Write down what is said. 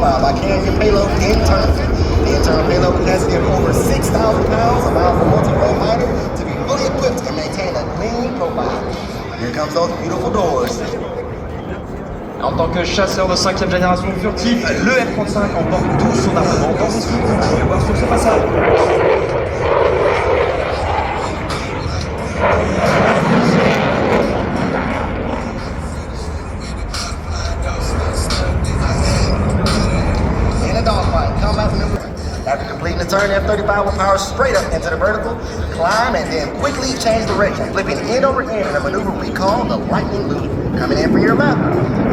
profile by carrying your payload internally. The internal payload capacity of over 6,000 pounds allows the multi-role fighter to be fully equipped and maintain a clean profile. Here comes those beautiful doors. En tant que chasseur de 5e génération furtif, le F-35 emporte tout son armement dans ses suites. On va voir sur ce passage. In a dogfight, combat maneuver. After completing the turn, F-35 will power straight up into the vertical, climb, and then quickly change direction, flipping end over end in a maneuver we call the lightning loop. Coming in for your left.